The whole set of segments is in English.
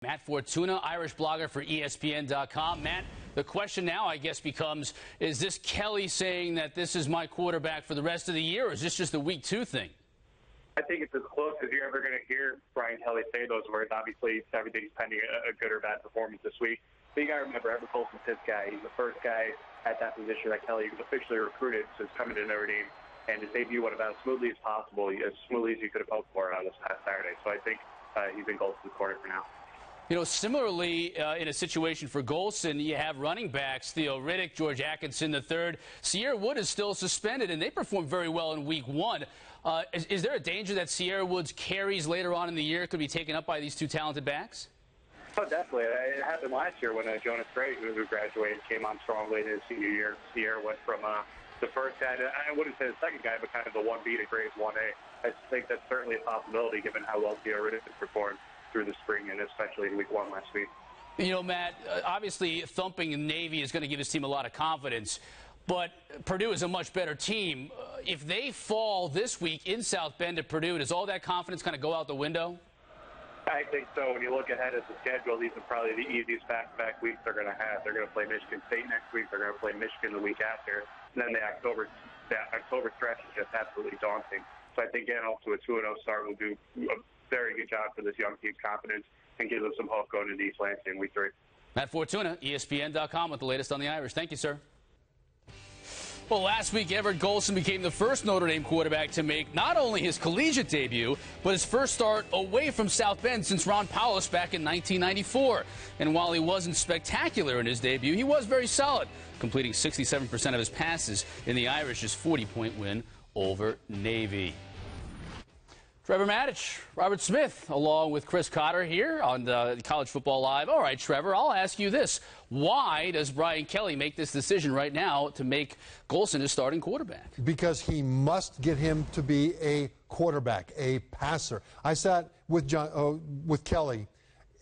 Matt Fortuna, Irish blogger for ESPN.com. Matt, the question now, I guess, becomes, is this Kelly saying that this is my quarterback for the rest of the year, or is this just a week 2 thing? I think it's as close as you're ever going to hear Brian Kelly say those words. Obviously, everything's pending a good or bad performance this week. But you got to remember, Everett Golson's his guy. He's the first guy at that position that Kelly officially recruited since coming to Notre Dame. And his debut went about as smoothly as possible, as smoothly as you could have hoped for on this past Saturday. So I think he's in Golson's corner for now. You know, similarly, in a situation for Golson, you have running backs, Theo Riddick, George Atkinson III. Sierra Wood is still suspended, and they performed very well in week 1. Is there a danger that Sierra Wood's carries later on in the year could be taken up by these two talented backs? Oh, definitely. It happened last year when Jonas Gray, who graduated, came on strong late in his senior year. Sierra went from the first guy to, I wouldn't say the second guy, but kind of the 1B to Gray's 1A. I think that's certainly a possibility given how well Theo Riddick has performed through the spring and especially in week 1 last week. You know, Matt, obviously thumping Navy is going to give his team a lot of confidence, but Purdue is a much better team. If they fall this week in South Bend to Purdue, does all that confidence kind of go out the window? I think so. When you look ahead at the schedule, these are probably the easiest back-to-back weeks they're going to have. They're going to play Michigan State next week. They're going to play Michigan the week after. And then the October stretch is just absolutely daunting. So I think getting off to a 2-0 start will do a very good job for this young team's confidence and give them some hope going into East Lansing in week 3. Matt Fortuna, ESPN.com with the latest on the Irish. Thank you, sir. Well, last week, Everett Golson became the first Notre Dame quarterback to make not only his collegiate debut, but his first start away from South Bend since Ron Powlus back in 1994. And while he wasn't spectacular in his debut, he was very solid, completing 67% of his passes in the Irish's 40-point win over Navy. Trevor Maddich, Robert Smith, along with Chris Cotter here on the College Football Live. All right, Trevor, I'll ask you this. Why does Brian Kelly make this decision right now to make Golson his starting quarterback? Because he must get him to be a quarterback, a passer. I sat with Kelly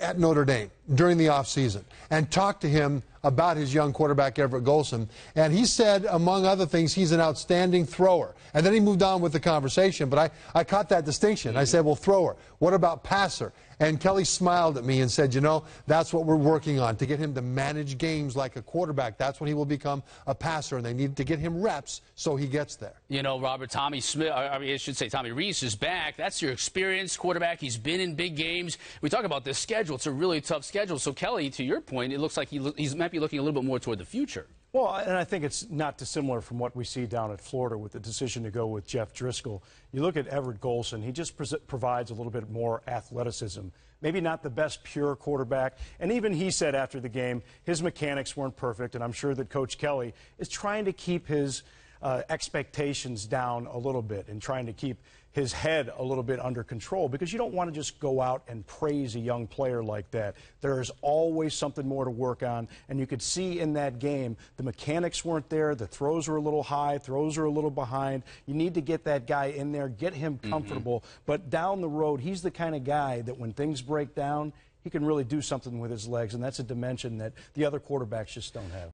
at Notre Dame during the offseason and talked to him about his young quarterback, Everett Golson. And he said, among other things, he's an outstanding thrower. And then he moved on with the conversation. But I caught that distinction. I said, well, thrower. What about passer? And Kelly smiled at me and said, you know, that's what we're working on, to get him to manage games like a quarterback. That's when he will become a passer. And they need to get him reps so he gets there. You know, Robert, Tommy Rees is back. That's your experienced quarterback. He's been in big games. We talk about this schedule. It's a really tough schedule. So, Kelly, to your point, it looks like he might be looking a little bit more toward the future. Well, and I think it's not dissimilar from what we see down at Florida with the decision to go with Jeff Driscoll. You look at Everett Golson, he just provides a little bit more athleticism. Maybe not the best pure quarterback. And even he said after the game his mechanics weren't perfect, and I'm sure that Coach Kelly is trying to keep his expectations down a little bit and trying to keep his head a little bit under control, because you don't want to just go out and praise a young player like that. There's always something more to work on, and you could see in that game the mechanics weren't there, the throws were a little high, throws are a little behind. You need to get that guy in there, get him comfortable, but down the road, he's the kind of guy that when things break down, he can really do something with his legs, and that's a dimension that the other quarterbacks just don't have.